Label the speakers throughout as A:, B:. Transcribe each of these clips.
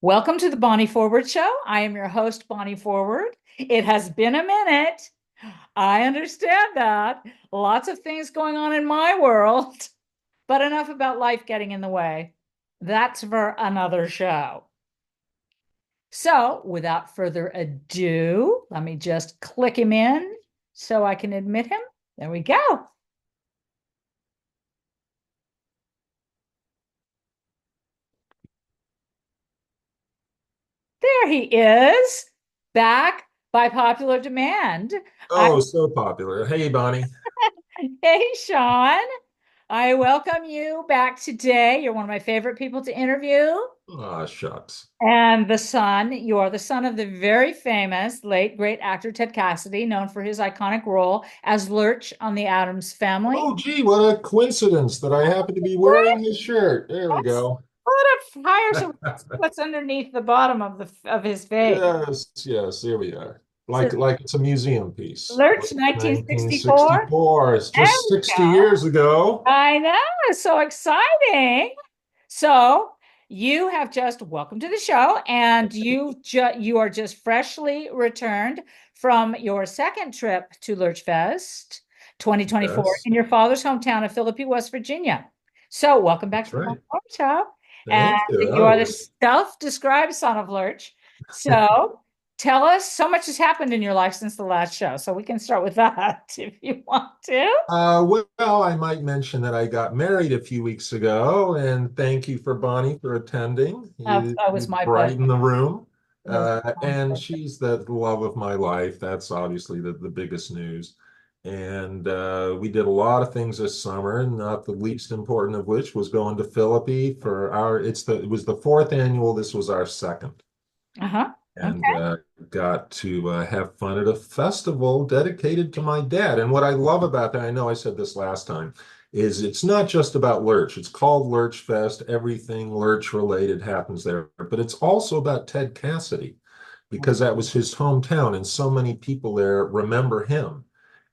A: Welcome to the Bonnie Forward Show. I am your host, Bonnie Forward. It has been a minute. I understand that. Lots of things going on in my world, but enough about life getting in the way. That's for another show. So, without further ado, let me just click him in so I can admit him. There we go. There he is, back by popular demand. I,
B: Oh, so popular. Hey, Bonnie.
A: hey, Sean. I welcome you back today. You're one of my favorite people to interview.
B: Ah, shucks.
A: And you are the son of the very famous late great actor Ted Cassidy, known for his iconic role as Lurch on the Addams Family.
B: Oh, gee, what a coincidence that I happen to be
A: What?
B: wearing his shirt. There we
A: Let's
B: go.
A: put a fire so what's underneath the bottom of the of his face.
B: Yes, yes, here we are.
A: So
B: Like it's a museum piece.
A: Lurch 1964.
B: 1964. It's
A: There
B: just
A: we
B: 60
A: go.
B: years ago.
A: I know, it's so exciting. So you have just welcome to the show, and you are just freshly returned from your second trip to Lurch Fest 2024
B: Yes,
A: in your father's hometown of Philippi, West Virginia. So welcome back
B: that's
A: to the
B: right.
A: show. And
B: Thank you.
A: you are the
B: Oh,
A: self-described son of Lurch. So tell us, so much has happened in your life since the last show. So we can start with that if you want to.
B: well, I might mention that I got married a few weeks ago, and thank you for Bonnie for attending.
A: That was
B: You
A: my pleasure.
B: brighten the room.
A: That was my
B: And
A: pleasure.
B: she's the love of my life. That's obviously the biggest news. And we did a lot of things this summer, and not the least important of which was going to Philippi for it was the fourth annual. This was our second,
A: Uh-huh.
B: and
A: Okay.
B: got to have fun at a festival dedicated to my dad. And what I love about that, I know I said this last time, is it's not just about Lurch. It's called Lurch Fest. Everything Lurch related happens there, but it's also about Ted Cassidy because that was his hometown, and so many people there remember him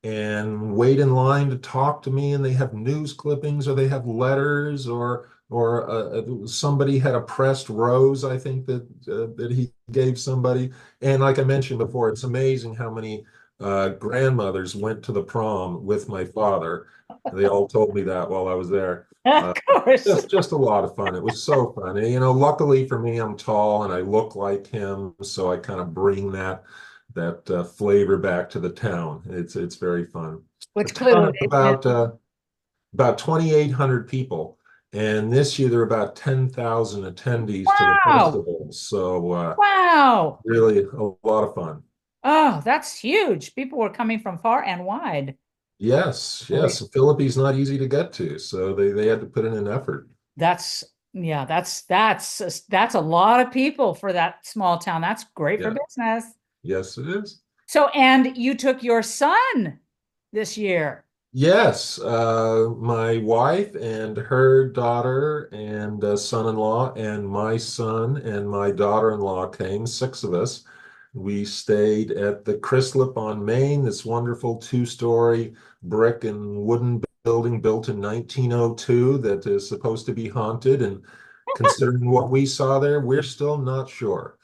B: and wait in line to talk to me, and they have news clippings or they have letters or somebody had a pressed rose, I think that he gave somebody. And like I mentioned before, it's amazing how many grandmothers went to the prom with my father. They all told me that while I was there.
A: Of
B: Uh,
A: course.
B: just a lot of fun. It was so fun. And, luckily for me, I'm tall and I look like him, so I kind of bring that flavor back to the town. It's very fun. The
A: Which
B: town
A: clearly
B: has
A: they've been.
B: about 2,800 people, and this year there are about 10,000 attendees to the
A: Wow.
B: festival. So
A: Wow.
B: really a lot of fun.
A: Oh, that's huge. People were coming from far and wide.
B: Yes,
A: Really?
B: yes. The Philippines not easy to get to, so they had to put in an effort.
A: That's yeah, that's a lot of people for that small town. That's great for
B: Yeah,
A: business.
B: yes, it is.
A: So, and you took your son this year.
B: Yes, my wife and her daughter and son-in-law and my son and my daughter-in-law came, six of us. We stayed at the Chryslip on Main, this wonderful two-story brick and wooden building built in 1902 that is supposed to be haunted. And considering what we saw there, we're still not sure.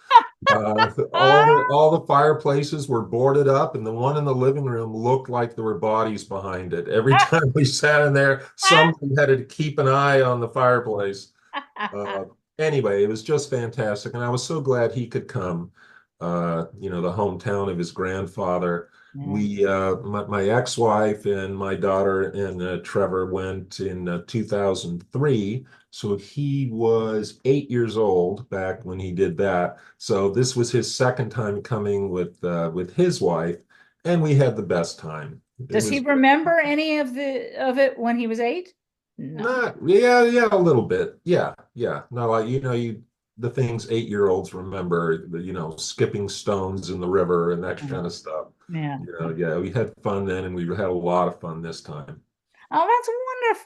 B: All the fireplaces were boarded up, and the one in the living room looked like there were bodies behind it. Every time we sat in there, somebody had to keep an eye on the fireplace. Uh, anyway, it was just fantastic, and I was so glad he could come. The hometown of his grandfather.
A: Yeah.
B: My ex-wife and my daughter and Trevor went in 2003. So he was 8 years old back when he did that. So this was his second time coming with his wife, and we had the best time. It
A: Does he
B: was
A: remember any of it when he was 8? No.
B: not, yeah, yeah, a little bit. Yeah, yeah. No, like, the things 8-year-olds remember, skipping stones in the river and that kind of stuff.
A: Yeah.
B: Yeah, we had fun then and we had a lot of fun this time.
A: Oh, that's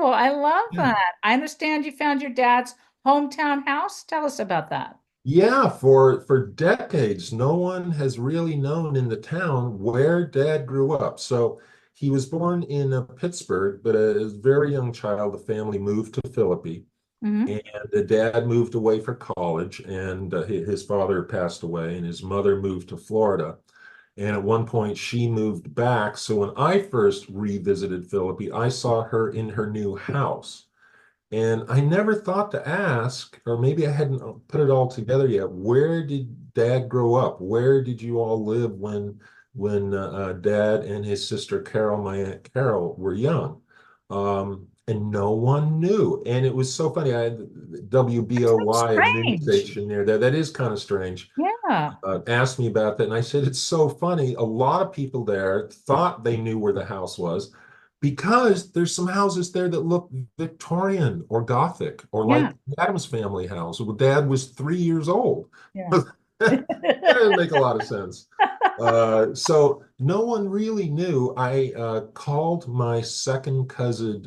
A: wonderful. I love
B: Yeah.
A: that. I understand you found your dad's hometown house. Tell us about that.
B: Yeah, for decades, no one has really known in the town where Dad grew up. So he was born in Pittsburgh, but as a very young child, the family moved to Philippi.
A: Hmm.
B: And the dad moved away for college, and his father passed away, and his mother moved to Florida. And at one point, she moved back. So when I first revisited Philippi, I saw her in her new house. And I never thought to ask, or maybe I hadn't put it all together yet. Where did Dad grow up? Where did you all live when Dad and his sister Carol, my Aunt Carol, were young? And no one knew. And it was so funny. I had
A: That's so
B: WBOY, a news
A: strange.
B: station near there. That is kind of strange.
A: Yeah.
B: Asked me about that, and I said it's so funny. A lot of people there thought they knew where the house was because there's some houses there that look Victorian or Gothic or
A: Yeah.
B: like the Addams family house. Well, Dad was 3 years old.
A: Yeah.
B: That didn't make a lot of sense. So no one really knew. I called my second cousin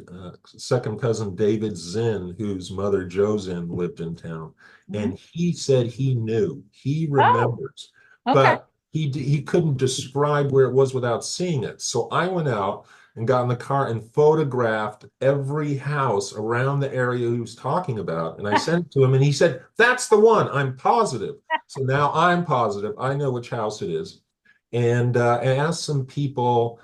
B: David Zinn, whose mother Jo Zinn lived in town,
A: Mhm.
B: and he said he knew, he
A: Oh,
B: remembers,
A: okay.
B: but he couldn't describe where it was without seeing it. So I went out and got in the car and photographed every house around the area he was talking about. And I sent it to him, and he said, "That's the one. I'm positive." So now I'm positive. I know which house it is. And I asked some people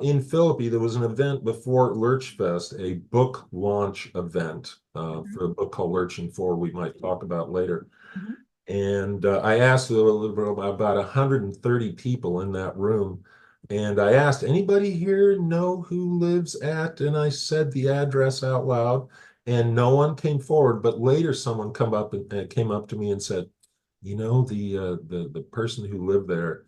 B: in Philippi. There was an event before Lurch Fest, a book launch event
A: Mhm.
B: for a book called Lurching Forward, we might talk about later.
A: Mhm.
B: And I asked about 130 people in that room. And I asked, anybody here know who lives at? And I said the address out loud, and no one came forward. But later, someone came up to me and said, the person who lived there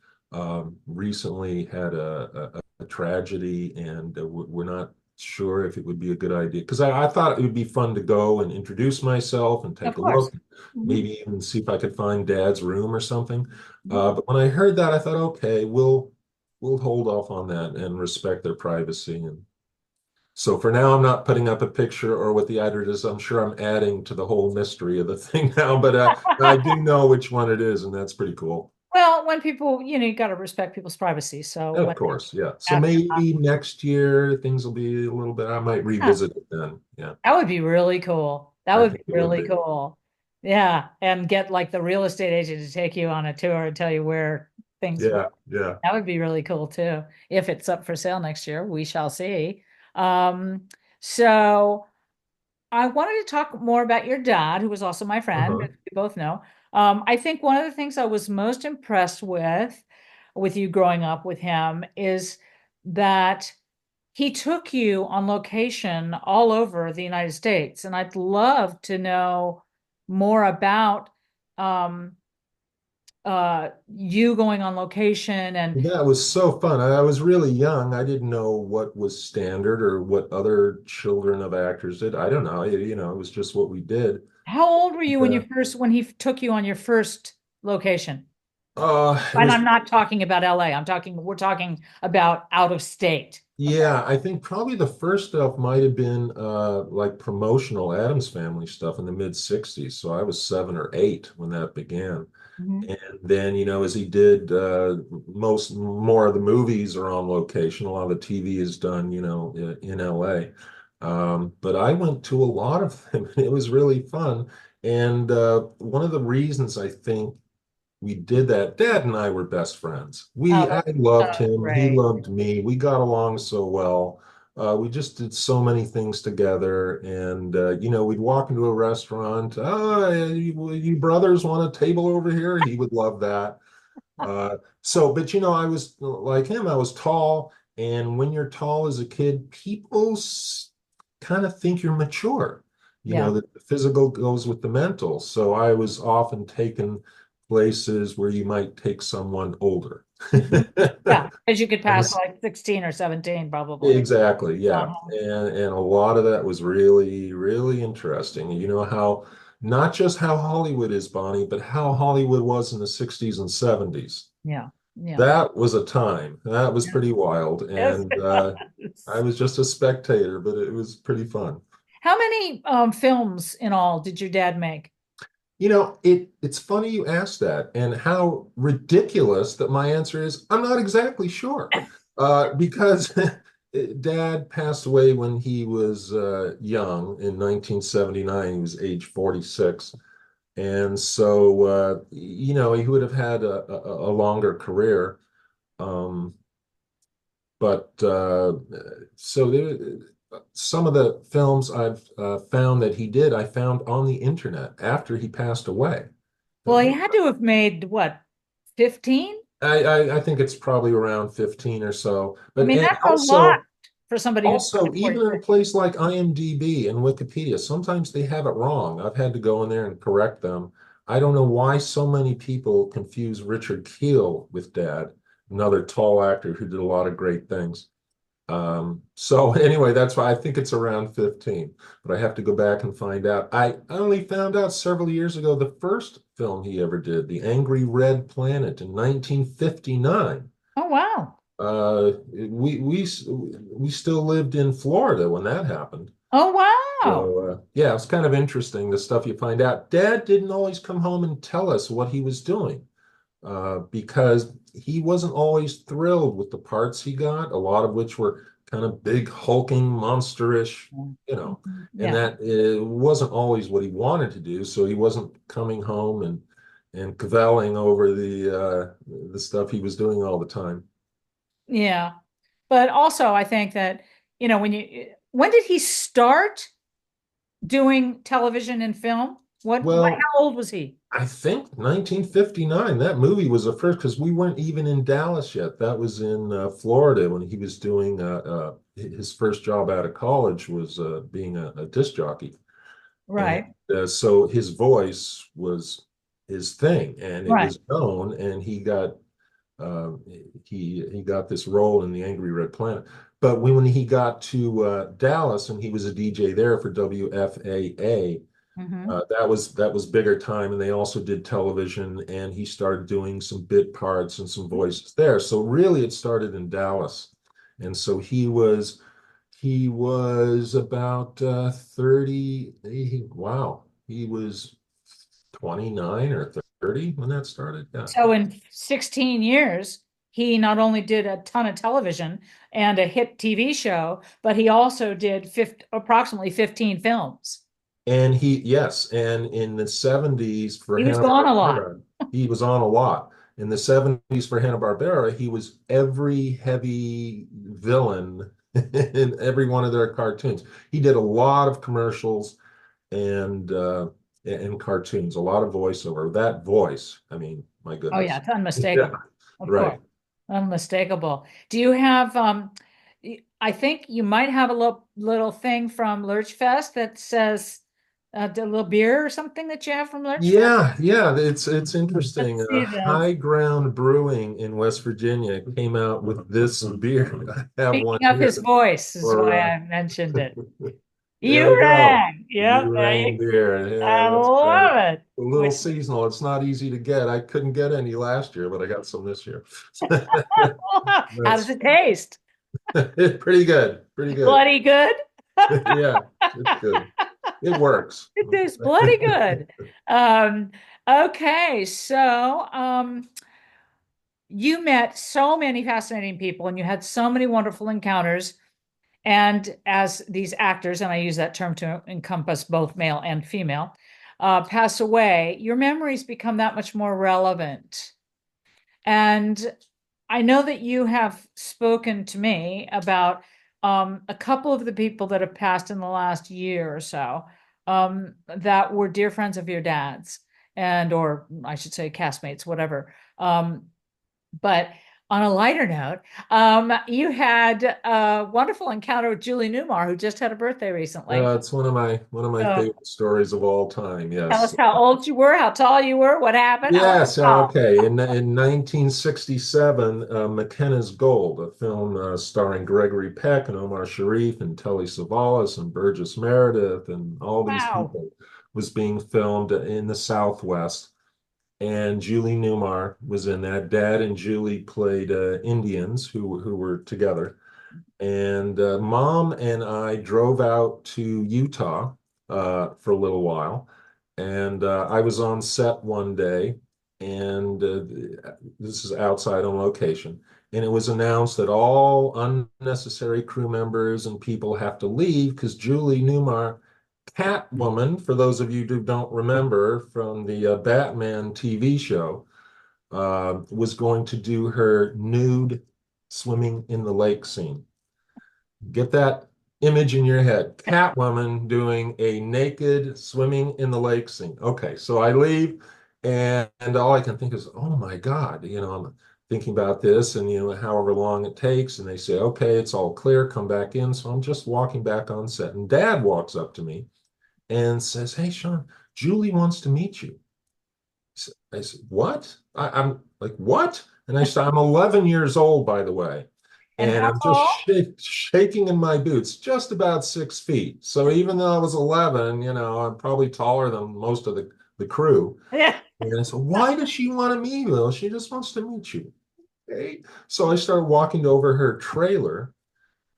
B: recently had a tragedy, and we're not sure if it would be a good idea because I thought it would be fun to go and introduce myself and
A: Of
B: take a
A: course.
B: look,
A: Mhm.
B: maybe even see if I could find Dad's room or something.
A: Mhm.
B: But when I heard that, I thought, okay, we'll hold off on that and respect their privacy. And so for now, I'm not putting up a picture or what the address is. I'm sure I'm adding to the whole mystery of the thing now, but I do know which one it is, and that's pretty cool.
A: Well, when people, you got to respect people's privacy. So
B: Of
A: when
B: course, yeah. So
A: that,
B: maybe next year things will be a little bit, I might
A: yeah,
B: revisit it then. Yeah,
A: that would be really cool. That
B: I
A: would be
B: think it would
A: really
B: be.
A: cool. Yeah. And get like the real estate agent to take you on a tour and tell you where things were.
B: Yeah, yeah.
A: That would be really cool too. If it's up for sale next year, we shall see. Um, so I wanted to talk more about your dad, who was also my friend,
B: Uh-huh.
A: as we both know. I think one of the things I was most impressed with you growing up with him, is that he took you on location all over the United States. And I'd love to know more about um, you going on location and
B: That was so fun. I was really young. I didn't know what was standard or what other children of actors did. I don't know. It was just what we did.
A: how old were you when
B: Uh,
A: when he took you on your first location?
B: it
A: And
B: was
A: I'm not talking about LA. We're talking about out of state. Okay.
B: Yeah, I think probably the first stuff might have been like promotional Addams Family stuff in the mid 60s. So I was 7 or 8 when that began.
A: Mhm.
B: And then, as he did, more of the movies are on location. A lot of the TV is done, in LA. But I went to a lot of them. It was really fun. And one of the reasons I think we did that. Dad and I were best friends.
A: Oh,
B: I
A: that's
B: loved
A: so
B: him. He
A: great.
B: loved me. We got along so well. We just did so many things together. And, we'd walk into a restaurant. Oh, you brothers want a table over here? He would love that. But, I was like him. I was tall. And when you're tall as a kid, people kind of think you're mature.
A: Yeah.
B: The physical goes with the mental. So I was often taken places where you might take someone older.
A: Mhm. Yeah. Because you could
B: And
A: pass like 16 or 17, probably.
B: exactly, yeah.
A: Uh-huh.
B: And a lot of that was really, really interesting. How not just how Hollywood is, Bonnie, but how Hollywood was in the 60s and 70s.
A: Yeah. Yeah.
B: That was a time. That was pretty wild.
A: Yes.
B: And I was just a spectator, but it was pretty fun.
A: How many films in all did your dad make?
B: It's funny you asked that, and how ridiculous that my answer is, I'm not exactly sure. Because Dad passed away when he was young in 1979. He was age 46. And so, he would have had a longer career. Um, but so some of the films I've found that he did, I found on the internet after he passed away.
A: Well, he had to have made what, 15?
B: I think it's probably around 15 or so.
A: I
B: But
A: mean,
B: and
A: that's a lot
B: also,
A: for somebody who
B: also,
A: died at
B: even in a
A: 46.
B: place like IMDb and Wikipedia, sometimes they have it wrong. I've had to go in there and correct them. I don't know why so many people confuse Richard Kiel with Dad, another tall actor who did a lot of great things. So anyway, that's why I think it's around 15, but I have to go back and find out. I only found out several years ago the first film he ever did, The Angry Red Planet in 1959.
A: Oh, wow.
B: We still lived in Florida when that happened.
A: Oh, wow.
B: So yeah, it's kind of interesting the stuff you find out. Dad didn't always come home and tell us what he was doing because he wasn't always thrilled with the parts he got, a lot of which were kind of big, hulking, monsterish, and
A: Yeah.
B: that wasn't always what he wanted to do. So he wasn't coming home and cavelling over the stuff he was doing all the time.
A: Yeah. But also, I think that, when did he start doing television and film?
B: Well,
A: How old was he?
B: I think 1959, that movie was the first because we weren't even in Dallas yet. That was in Florida when he was doing his first job out of college was being a disc jockey. And
A: Right.
B: so his voice was his thing and it
A: Right.
B: was known and uh, he got this role in the Angry Red Planet. But when he got to Dallas and he was a DJ there for WFAA,
A: Hmm.
B: that was bigger time, and they also did television, and he started doing some bit parts and some voices there. So really, it started in Dallas, and so he was about 30. Wow, he was 29 or 30 when that started. Yeah.
A: So in 16 years, he not only did a ton of television and a hit TV show, but he also did approximately 15 films.
B: And yes, and in the 70s for
A: He was gone a lot.
B: Hanna-Barbera, he was on a lot. In the 70s for Hanna-Barbera, he was every heavy villain in every one of their cartoons. He did a lot of commercials and cartoons, a lot of voiceover. That voice, I mean, my
A: Oh yeah,
B: goodness.
A: it's
B: Yeah,
A: unmistakable. Of course.
B: right.
A: Unmistakable. Do you have I think you might have a little thing from Lurch Fest that says a little beer or something that you have from Lurch Fest?
B: Yeah, yeah, it's interesting.
A: Let's see this.
B: High Ground Brewing in West Virginia came out with this beer. I have one
A: Speaking of his
B: here
A: voice is
B: for
A: why I mentioned it.
B: there
A: You
B: we go.
A: rang. Yep,
B: You
A: there
B: rang
A: you
B: beer. Yeah,
A: I
B: that's right.
A: love it.
B: A little seasonal. It's not easy to get. I couldn't get any last year, but I got some this year.
A: How does
B: That's
A: it taste?
B: pretty good. Pretty good.
A: Bloody good.
B: Yeah, it's good. It works.
A: It tastes bloody good. Um, okay, so you met so many fascinating people and you had so many wonderful encounters. And as these actors, and I use that term to encompass both male and female, pass away, your memories become that much more relevant. And I know that you have spoken to me about a couple of the people that have passed in the last year or so that were dear friends of your dad's, and or I should say castmates, whatever. But on a lighter note, you had a wonderful encounter with Julie Newmar, who just had a birthday recently.
B: It's one of my
A: So
B: favorite stories of all time.
A: tell us
B: Yes.
A: how old you were, how tall you were, what happened. I want
B: Yes,
A: to know.
B: okay. In 1967, McKenna's Gold, a film starring Gregory Peck and Omar Sharif and Telly Savalas and Burgess Meredith and all these
A: Wow.
B: people, was being filmed in the Southwest. And Julie Newmar was in that. Dad and Julie played Indians who were together. And Mom and I drove out to Utah for a little while. And I was on set one day, and this is outside on location. and it was announced that all unnecessary crew members and people have to leave because Julie Newmar, Catwoman, for those of you who don't remember from the Batman TV show, was going to do her nude swimming in the lake scene. Get that image in your head. Catwoman doing a naked swimming in the lake scene. Okay, so I leave, and all I can think is, oh my God, I'm thinking about this, and however long it takes, and they say, okay, it's all clear, come back in. So I'm just walking back on set, and Dad walks up to me and says, hey, Sean, Julie wants to meet you. I said, what? I'm like, what? And I said, I'm 11 years old, by the way.
A: And
B: And
A: how
B: I'm just
A: tall?
B: shaking in my boots, just about 6 feet. So even though I was 11, I'm probably taller than most of the crew.
A: Yeah.
B: And I said, why does she want to meet you? She just wants to meet you. Okay. So I started walking over her trailer,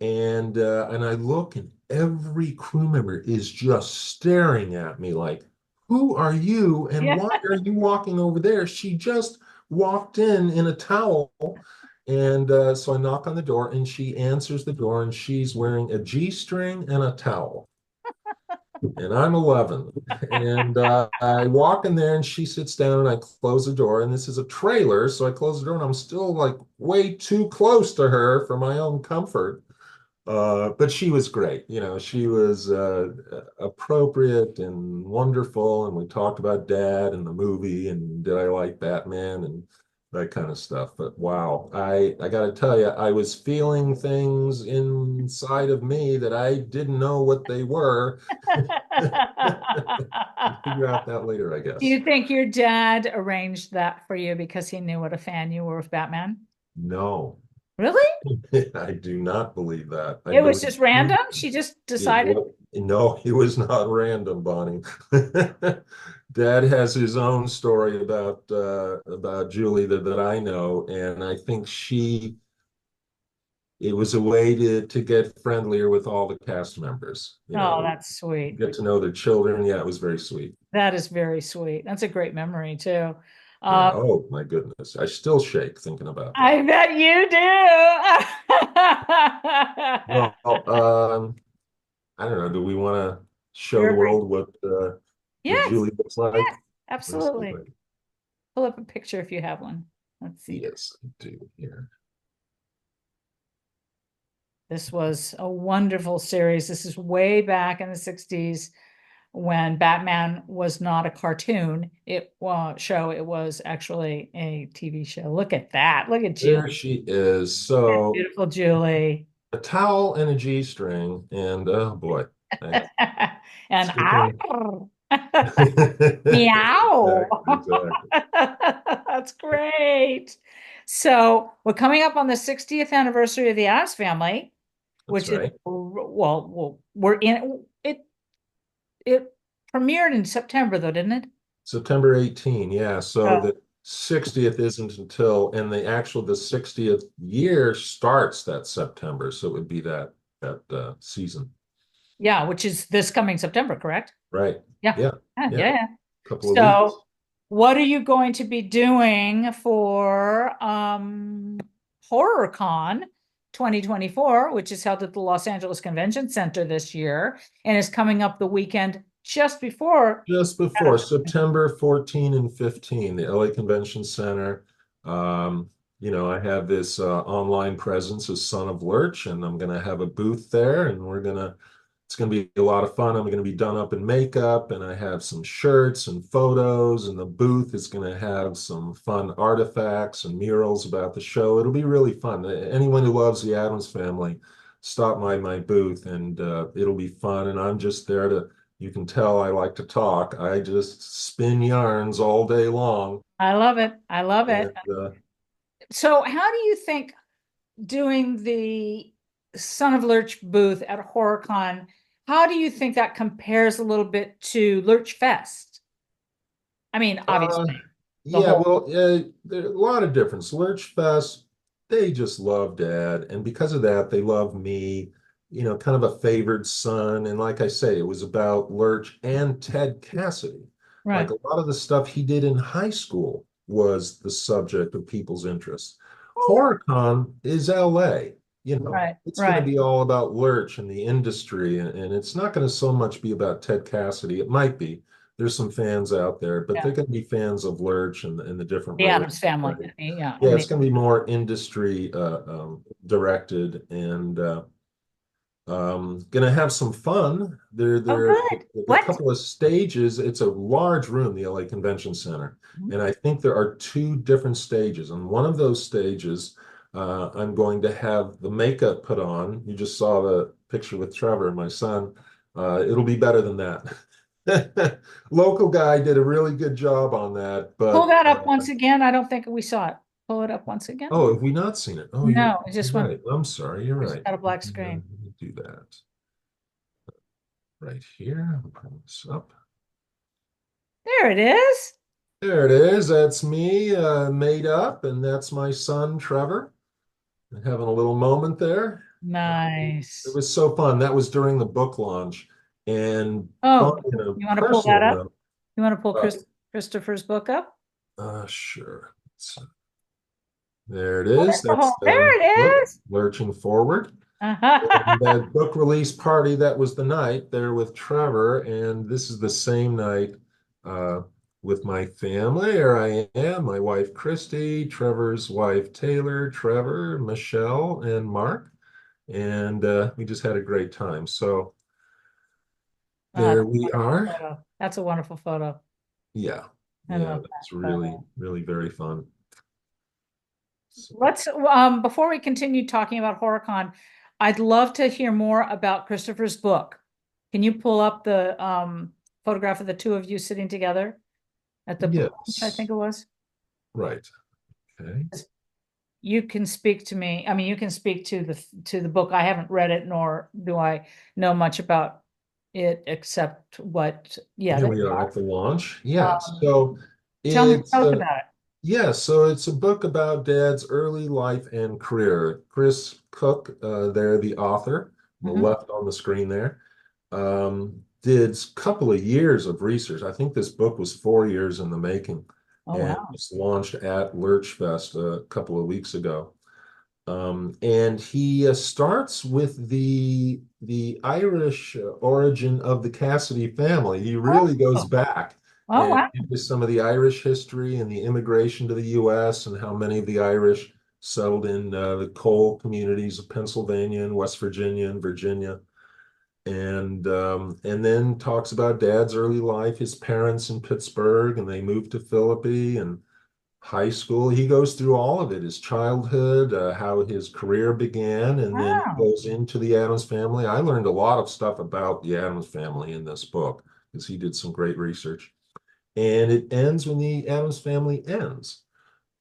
B: and I look, and every crew member is just staring at me like, who are you and
A: Yeah.
B: why are you walking over there? She just walked in a towel. And so I knock on the door, and she answers the door, and she's wearing a G-string and a towel. And I'm 11. And I walk in there, and she sits down, and I close the door. And this is a trailer, so I close the door, and I'm still like way too close to her for my own comfort. But she was great. She was appropriate and wonderful. And we talked about Dad and the movie and did I like Batman and that kind of stuff. But wow, I got to tell you, I was feeling things inside of me that I didn't know what they were. Figure out that later, I
A: Do
B: guess.
A: you think your dad arranged that for you because he knew what a fan you were of Batman?
B: No,
A: Really?
B: I do not believe that. I
A: It was
B: believe
A: just random? She just
B: it
A: decided?
B: no, it was not random, Bonnie. Dad has his own story about Julie that I know, and I think it was a way to get friendlier with all the cast members,
A: Oh, that's sweet.
B: get to know their children. Yeah, it was very sweet.
A: That is very sweet. That's a great memory too.
B: Yeah.
A: Um,
B: Oh my goodness. I still shake thinking about that.
A: I bet you do.
B: Well, I don't know. Do we want to show the
A: You're right.
B: world what
A: Yes,
B: Julie looks like?
A: yes,
B: Let me see if
A: absolutely.
B: I,
A: Pull up a picture if you have one. Let's see.
B: yes, I do here.
A: This was a wonderful series. This is way back in the 60s when Batman was not a cartoon. It was actually a TV show. Look at that. Look at Julie.
B: There she is. So
A: Beautiful Julie.
B: a towel and a G-string, and oh boy, I
A: And
B: sticking.
A: meow.
B: Exactly, exactly.
A: That's great. So we're coming up on the 60th anniversary of the Addams Family,
B: That's
A: which is
B: right.
A: we're in it. It premiered in September, though, didn't it?
B: September 18, yeah. So
A: Oh,
B: the 60th isn't until, and the 60th year starts that September. So it would be that season.
A: yeah, which is this coming September, correct?
B: Right.
A: Yeah.
B: Yeah.
A: Yeah,
B: Yeah.
A: yeah.
B: Couple of weeks.
A: So, what are you going to be doing for HorrorCon 2024, which is held at the Los Angeles Convention Center this year and is coming up the weekend just before
B: Just before September 14 and 15, the LA Convention Center. I have this online presence as Son of Lurch, and I'm going to have a booth there, and it's going to be a lot of fun. I'm going to be done up in makeup, and I have some shirts and photos, and the booth is going to have some fun artifacts and murals about the show. It'll be really fun. Anyone who loves the Addams Family, stop by my booth, and it'll be fun. And I'm just there to you can tell I like to talk. I just spin yarns all day long.
A: I love it. I love it.
B: And
A: So, how do you think doing the Son of Lurch booth at HorrorCon, how do you think that compares a little bit to Lurch Fest? I mean,
B: uh,
A: obviously, the
B: yeah,
A: whole,
B: well, there's a lot of difference. Lurch Fest, they just love Dad. And because of that, they love me, kind of a favored son. And like I say, it was about Lurch and Ted Cassidy. Like
A: right.
B: a lot of the stuff he did in high school was the subject of people's interest. HorrorCon is LA.
A: Right,
B: It's going to
A: right.
B: be all about Lurch and the industry, and it's not going to so much be about Ted Cassidy. It might be. There's some fans out there, but
A: Yeah.
B: they're going to be fans of Lurch and the different
A: The
B: roles
A: Addams
B: he
A: family.
B: played.
A: Yeah.
B: Yeah, it's going to be more industry directed and gonna have some fun.
A: Oh,
B: There
A: good.
B: are a
A: What?
B: couple of stages. It's a large room, the LA Convention Center, and I think there are two different stages. On one of those stages, I'm going to have the makeup put on. You just saw the picture with Trevor, my son. It'll be better than that. Local guy did a really good job on that,
A: Pull
B: but
A: that up once again. I don't think we saw it. Pull it up once again.
B: oh, have we not seen it? Oh,
A: No, it
B: you're
A: just went,
B: right. I'm sorry. You're
A: just
B: right.
A: got a black
B: Let
A: screen.
B: me do that. Right here. I'll bring this up.
A: There it is.
B: There it is. That's me made up, and that's my son, Trevor. Having a little moment there. It
A: Nice.
B: was so fun. That was during the book launch. And
A: Oh,
B: on a
A: you want to pull that
B: personal
A: up?
B: note,
A: You want to pull
B: uh,
A: Christopher's book up?
B: sure. There it is. That's
A: There
B: the book,
A: it is.
B: Lurching Forward. And that book release party, that was the night there with Trevor, and this is the same night uh, with my family. Here I am, my wife Christy, Trevor's wife Taylor, Trevor, Michelle, and Mark, and we just had a great time. So
A: Oh,
B: there
A: that's a
B: we
A: wonderful
B: are.
A: photo. That's a wonderful photo.
B: Yeah,
A: I
B: yeah,
A: love
B: that's
A: that
B: really,
A: photo.
B: really very fun. So,
A: Let's before we continue talking about HorrorCon, I'd love to hear more about Christopher's book. Can you pull up the photograph of the two of you sitting together at the book launch, I think
B: yes,
A: it was?
B: right. Okay.
A: You can speak to me. I mean, you can speak to the book. I haven't read it, nor do I know much about it except what, yeah,
B: Here
A: there
B: we
A: we
B: are at the launch.
A: are.
B: Yes. So
A: Tell
B: it's
A: us about it.
B: yeah, so it's a book about Dad's early life and career. Chris Cook, there, the author,
A: Mhm.
B: left on the screen there, did a couple of years of research. I think this book was 4 years in the making
A: Oh,
B: and
A: wow.
B: was launched at Lurch Fest a couple of weeks ago. And he starts with the Irish origin of the Cassidy family. He really goes
A: Oh,
B: back
A: oh,
B: and
A: wow.
B: into some of the Irish history and the immigration to the U.S. and how many of the Irish settled in the coal communities of Pennsylvania and West Virginia and Virginia. And then talks about Dad's early life, his parents in Pittsburgh, and they moved to Philippi and high school. He goes through all of it, his childhood, how his career began, and then he
A: Wow.
B: goes into the Addams family. I learned a lot of stuff about the Addams family in this book because he did some great research. And it ends when the Addams family ends,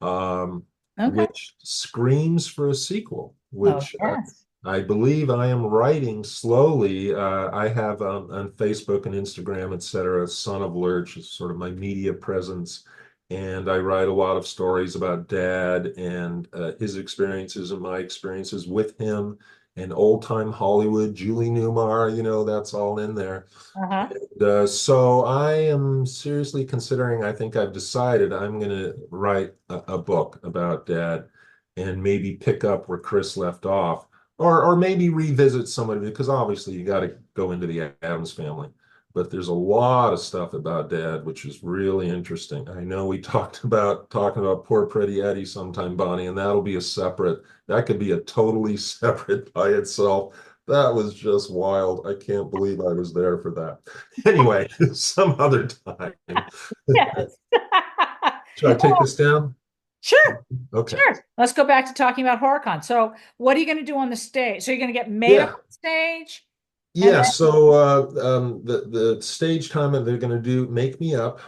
A: Okay.
B: which screams for a sequel,
A: Oh,
B: which
A: yes.
B: I believe I am writing slowly. I have on Facebook and Instagram, etc. Son of Lurch is sort of my media presence. And I write a lot of stories about Dad and his experiences and my experiences with him and old time Hollywood, Julie Newmar, that's all in there.
A: Uh-huh.
B: So I am seriously considering, I think I've decided I'm going to write a book about Dad and maybe pick up where Chris left off, or maybe revisit some of it because obviously you got to go into the Addams family. But there's a lot of stuff about Dad, which is really interesting. I know we talking about poor pretty Eddie sometime, Bonnie, and that could be a totally separate by itself. That was just wild. I can't believe I was there for that. Anyway, some other time.
A: Yes.
B: Should I take this down?
A: Sure.
B: Okay.
A: Sure. Let's go back to talking about HorrorCon. So, what are you going to do on the stage? So, you're going to get made up
B: Yeah.
A: on stage, and
B: Yeah, so the stage time that they're going to do make me up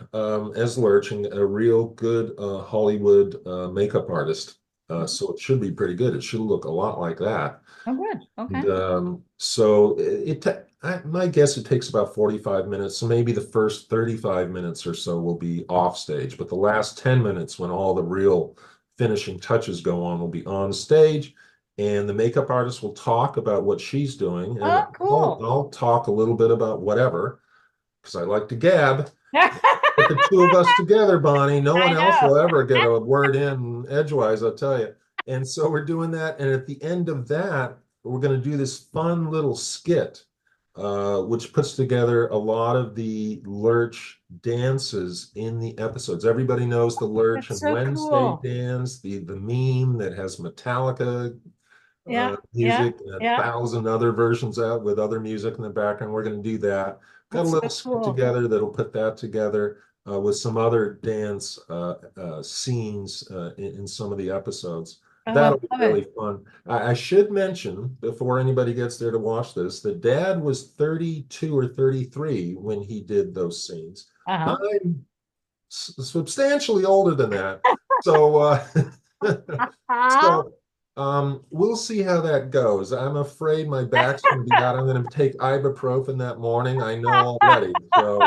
B: as Lurch, and a real good Hollywood makeup artist.
A: then,
B: So it should be pretty good. It should look a lot like that.
A: oh, good. Okay.
B: And so my guess it takes about 45 minutes. So maybe the first 35 minutes or so will be off stage, but the last 10 minutes when all the real finishing touches go on will be on stage. And the makeup artist will talk about what she's doing, and
A: Oh,
B: I'll
A: cool.
B: I'll talk a little bit about whatever because I like to gab. But the two of us together, Bonnie, no one
A: I
B: else
A: know.
B: will ever get a word in edgewise, I'll tell you. And so we're doing that. And at the end of that, we're going to do this fun little skit, which puts together a lot of the Lurch dances in the episodes. Everybody knows the Lurch
A: That's
B: and
A: so
B: Wednesday
A: cool.
B: dance, the meme that has Metallica
A: Yeah, yeah,
B: music and a
A: yeah.
B: thousand other versions out with other music in the background. We're going to do that. Got a
A: That's
B: little
A: so
B: skit
A: cool.
B: together that'll put that together with some other dance scenes in some of the episodes.
A: Oh, I
B: That'll be
A: love it.
B: really fun. I should mention before anybody gets there to watch this, that Dad was 32 or 33 when he did those scenes.
A: Uh-huh.
B: I'm substantially older than that. So
A: Ah,
B: so we'll see how that goes. I'm afraid my back's going to be out. I'm going to take ibuprofen that morning. I know already. So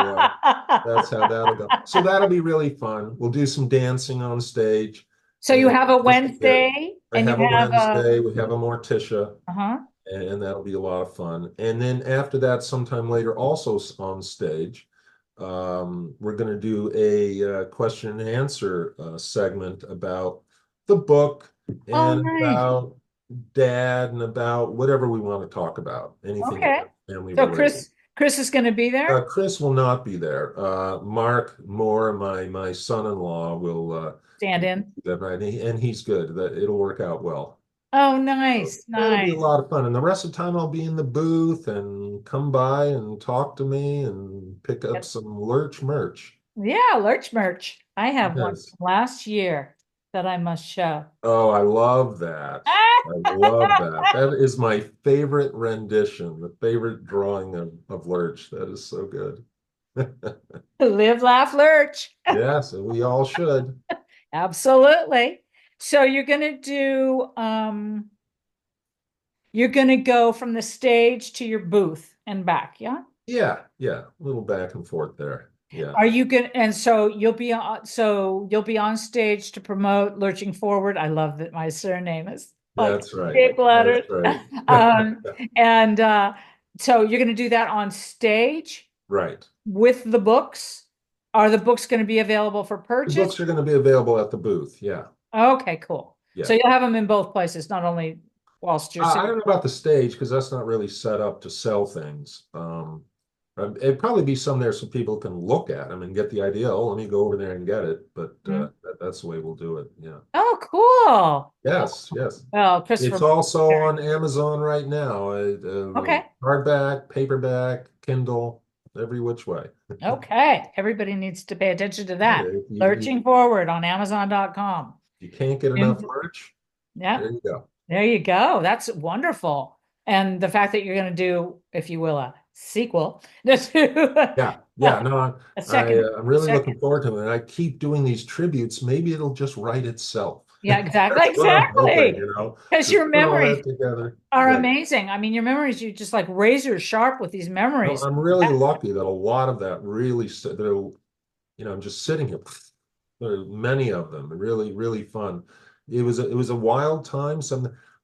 B: that's how that'll go. So that'll be really fun. We'll do some dancing on stage
A: So you
B: and
A: have a
B: just a bit.
A: Wednesday
B: I
A: and you
B: have a
A: have a,
B: Wednesday. We have a Morticia,
A: uh-huh.
B: and that'll be a lot of fun. And then after that, sometime later, also on stage, we're going to do a question and answer segment about the book
A: Oh,
B: and
A: nice.
B: about Dad and about whatever we want to talk about, anything
A: Okay.
B: about family
A: So
B: related.
A: Chris is going to be there.
B: Chris will not be there. Mark Moore, my son-in-law,
A: Stand
B: will
A: in.
B: do that, right? And he's good. That it'll work out well.
A: Oh,
B: So
A: nice,
B: that'll be a
A: nice.
B: lot of fun. And the rest of the time I'll be in the booth and come by and talk to me and pick up
A: Yep.
B: some Lurch merch.
A: Yeah, Lurch merch. I have one
B: Yes.
A: from last year that I must show.
B: Oh, I love that. I love that. That is my favorite rendition, the favorite drawing of Lurch. That is so good.
A: Live, laugh, lurch.
B: Yes, and we all should.
A: Absolutely. So you're gonna go from the stage to your booth and back, yeah?
B: Yeah, yeah, a little back and forth there. Yeah,
A: Are you gonna, and so you'll be on stage to promote Lurching Forward. I love that my surname is like
B: that's right.
A: big
B: That's
A: letters.
B: right.
A: Um, and so you're gonna do that on stage
B: Right.
A: with the books. Are the books gonna be available for
B: The
A: purchase?
B: books are going to be available at the booth. Yeah,
A: Okay, cool. So
B: yeah.
A: you'll have them in both places, not only whilst you're
B: I
A: sitting.
B: don't know about the stage because that's not really set up to sell things. It'd probably be some there so people can look at them and get the idea. Oh, let me go over there and get it. But
A: Mhm.
B: that's the way we'll do it. Yeah.
A: Oh, cool.
B: Yes, yes.
A: Well,
B: It's
A: Christopher.
B: also on Amazon right now.
A: Okay.
B: Hardback, paperback, Kindle, every which way.
A: Okay. Everybody needs to pay attention to
B: Yeah,
A: that. Lurching Forward on Amazon.com.
B: you can't get enough merch.
A: Yeah,
B: There you go.
A: there you go. That's wonderful. And the fact that you're going to do, if you will, a sequel to
B: Yeah, yeah.
A: a
B: No, I'm
A: a
B: really
A: second.
B: looking forward to it. And I keep doing these tributes. Maybe it'll just write itself.
A: Yeah, exactly.
B: That's what I'm hoping,
A: Exactly. Because
B: Just
A: your
B: put all
A: memories
B: that together.
A: are
B: Yeah.
A: amazing. I mean, your memories, you just like razor sharp with these
B: No,
A: memories.
B: I'm really lucky that a lot of that really, I'm just sitting here. There are many of them, really, really fun. It was a wild time.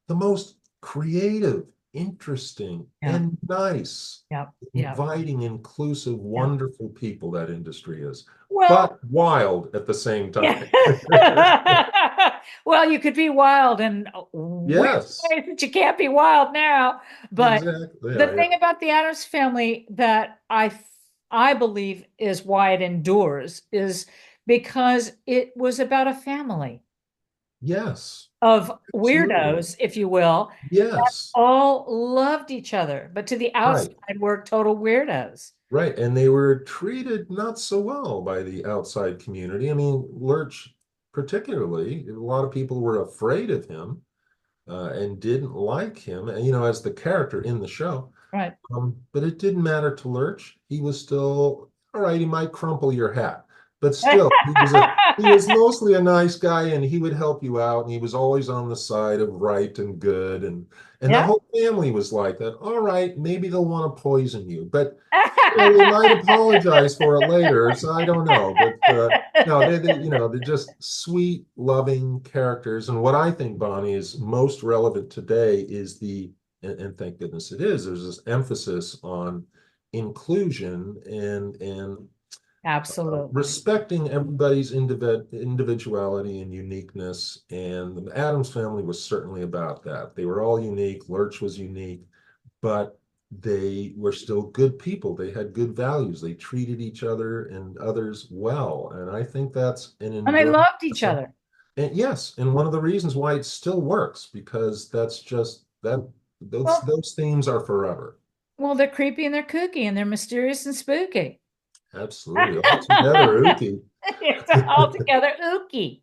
B: The most creative, interesting,
A: Yeah,
B: and nice,
A: yeah, yeah,
B: inviting, inclusive,
A: yeah.
B: wonderful people that industry is,
A: Well,
B: but wild at the same time.
A: yeah. Well, you could be wild in weird
B: Yes,
A: ways that you can't be wild now. But
B: exactly.
A: the thing about the Addams family that I believe is why it endures is because it was about a family
B: Yes,
A: of
B: absolutely.
A: weirdos, if you will,
B: Yes,
A: all loved each other, but to the
B: right.
A: outside were total weirdos.
B: Right, and they were treated not so well by the outside community. I mean, Lurch, particularly, a lot of people were afraid of him and didn't like him, as the character in the show.
A: Right.
B: But it didn't matter to Lurch. He was still all right. He might crumple your hat, but still, he was mostly a nice guy, and he would help you out. And he was always on the side of right and good, and the
A: Yeah.
B: whole family was like that. All right, maybe they'll want to poison you, but they might apologize for it later. So I don't know, but no, they're just sweet, loving characters. And what I think, Bonnie, is most relevant today is and thank goodness it is. There's this emphasis on inclusion and
A: Absolutely.
B: respecting everybody's individuality and uniqueness. And the Addams family was certainly about that. They were all unique. Lurch was unique, but they were still good people. They had good values. They treated each other and others well. And I think that's an
A: And they
B: enduring
A: loved each
B: lesson.
A: other.
B: And yes, and one of the reasons why it still works, because that's just that
A: Well,
B: those themes are forever.
A: they're creepy and they're kooky and they're mysterious and spooky.
B: Absolutely. All together, Ookie.
A: It's altogether ooky.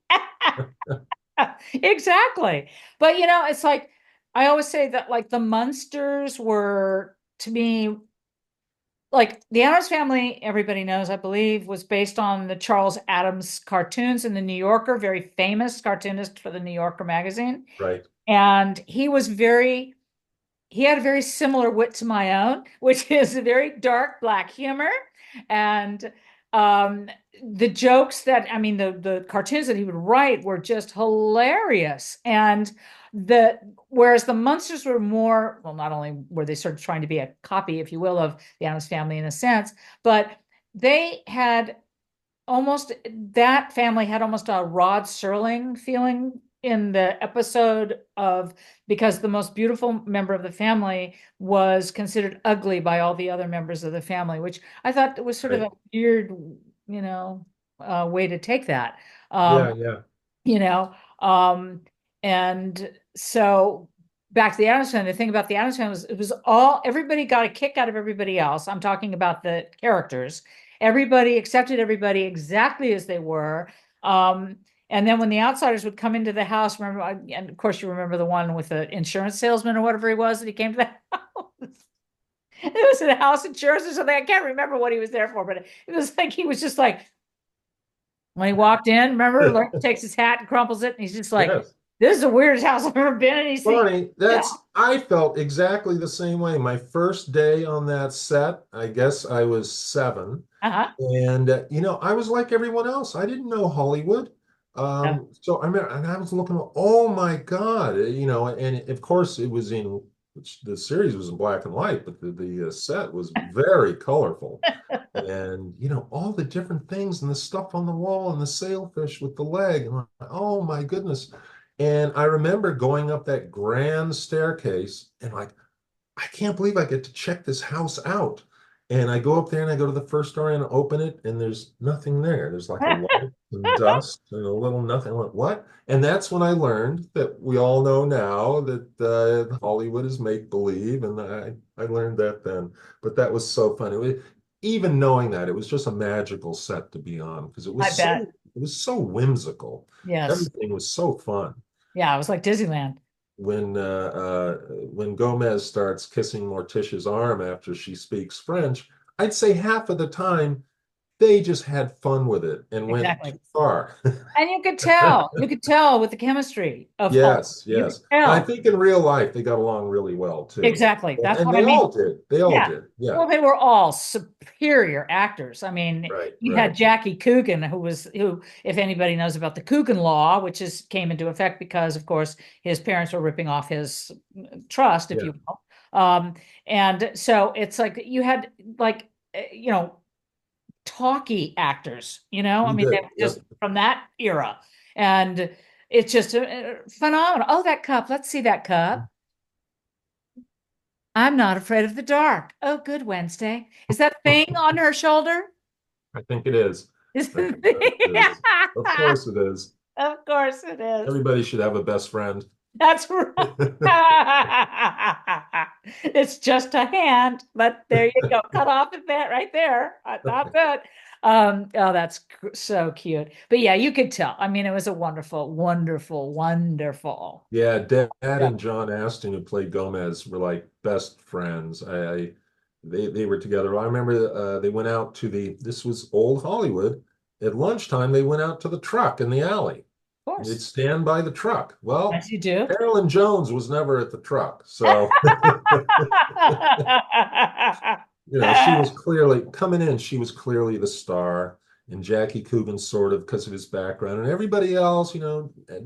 A: Exactly. But it's like I always say that like the Munsters were to me like the Addams family, everybody knows, I believe, was based on the Charles Addams cartoons in the New Yorker, very famous cartoonist for the New Yorker magazine.
B: Right.
A: And he had a very similar wit to my own, which is a very dark black humor. And the jokes that, I mean, the cartoons that he would write were just hilarious. And whereas the Munsters were more, well, not only were they sort of trying to be a copy, if you will, of the Addams family in a sense, but they had that family had almost a Rod Serling feeling in the episode of because the most beautiful member of the family was considered ugly by all the other members of the family, which I thought was sort of
B: Right.
A: a weird, way to take that. Um,
B: Yeah, yeah.
A: you know, um, and so back to the Addams Family, the thing about the Addams Family was it was everybody got a kick out of everybody else. I'm talking about the characters. Everybody accepted everybody exactly as they were. Um, and then when the outsiders would come into the house, remember, and of course you remember the one with the insurance salesman or whatever he was that he came to the house. It was a house insurance or something. I can't remember what he was there for, but it was like he was just like when he walked in, remember, Lurch takes his hat and crumples it, and he's just like,
B: Yes.
A: "This is the weirdest house I've ever been in." He's saying,
B: Bonnie,
A: "Yeah,
B: I felt exactly the same way. My first day on that set, I guess I was 7.
A: uh-huh,
B: And, I was like everyone else. I didn't know Hollywood.
A: yeah,
B: So I mean, and I was looking, oh my God, and of course it was the series was in black and white, but the set was very colorful. And, all the different things and the stuff on the wall and the sailfish with the leg. And oh my goodness. And I remember going up that grand staircase and like, I can't believe I get to check this house out. And I go up there and I go to the first story and open it, and there's nothing there. There's like a light and dust and a little nothing. I went, what? And that's when I learned that we all know now that Hollywood is make believe, and I learned that then. But that was so funny. Even knowing that, it was just a magical set to be on because
A: I bet,
B: it was so whimsical.
A: yes,
B: Everything was so fun
A: yeah." It was like Disneyland.
B: when Gomez starts kissing Morticia's arm after she speaks French, I'd say half of the time they just had fun with it and went
A: Exactly.
B: too far.
A: And you could tell with the chemistry of all.
B: Yes,
A: You could
B: yes. And I
A: tell
B: think in real life they got along really well too.
A: exactly. That's
B: And
A: what I
B: they
A: mean.
B: all did. They all
A: Yeah.
B: did. Yeah.
A: Well, they were all superior actors. I mean,
B: Right,
A: you
B: right.
A: had Jackie Coogan, who, if anybody knows about the Coogan Law, which came into effect because, of course, his parents were ripping off his trust, if
B: Yeah.
A: you will. And so it's like you had like, talky actors, I
B: You
A: mean, they
B: did.
A: were
B: Yep.
A: just from that era. And it's just phenomenal. Oh, that cup. Let's see that cup. I'm not afraid of the dark. Oh, good Wednesday. Is that thing on her shoulder?
B: I think it is. I
A: Isn't
B: think that it
A: it?
B: is. Of course it is.
A: Of course it is.
B: Everybody should have a best friend.
A: That's right. It's just a hand, but there you go. Cut off at that right there. Not good. Oh, that's so cute. But yeah, you could tell. I mean, it was a wonderful, wonderful, wonderful.
B: Yeah, Dad
A: Yeah,
B: and John Aston, who played Gomez, were like best friends. They were together. I remember they went out to this was old Hollywood. At lunchtime, they went out to the truck in the alley.
A: of
B: And they'd
A: course.
B: stand by the truck. Well,
A: As you do.
B: Carolyn Jones was never at the truck. So, she was clearly coming in. She was clearly the star. And Jackie Coogan sort of because of his background. And everybody else,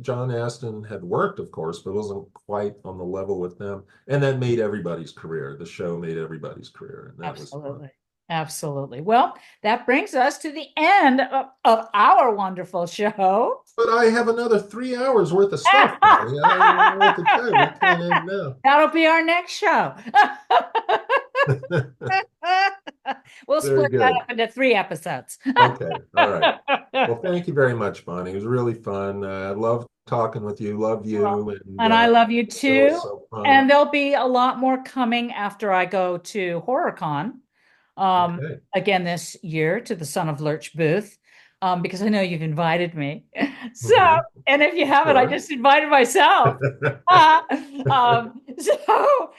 B: John Aston had worked, of course, but wasn't quite on the level with them. And that made everybody's career. The show made everybody's career. And that was fun.
A: Absolutely. Absolutely. Well, that brings us to the end of our wonderful show.
B: But I have another 3 hours worth of stuff, Bonnie. I don't know what to tell you. We can't end now.
A: That'll be our next show. We'll
B: Very
A: split that
B: good.
A: up into 3 episodes.
B: Okay. All right. Well, thank you very much, Bonnie. It was really fun. I love talking with you. Love
A: Well,
B: you. And
A: and I love you
B: the show is
A: too.
B: so fun.
A: And there'll be a lot more coming after I go to HorrorCon
B: Okay.
A: again this year to the Son of Lurch booth because I know you've invited me. So,
B: Hmm.
A: and if you haven't, I
B: Sure.
A: just invited myself. Uh, so,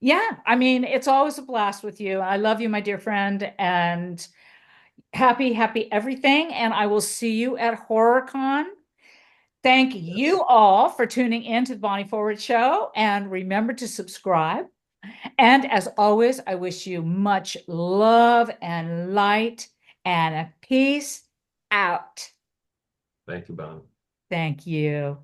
A: yeah, I mean, it's always a blast with you. I love you, my dear friend, and happy everything. And I will see you at HorrorCon. Thank you
B: Yes.
A: all for tuning in to the Bonnie Forward Show. And remember to subscribe. And as always, I wish you much love and light and a peace out.
B: Thank you, Bonnie.
A: Thank you.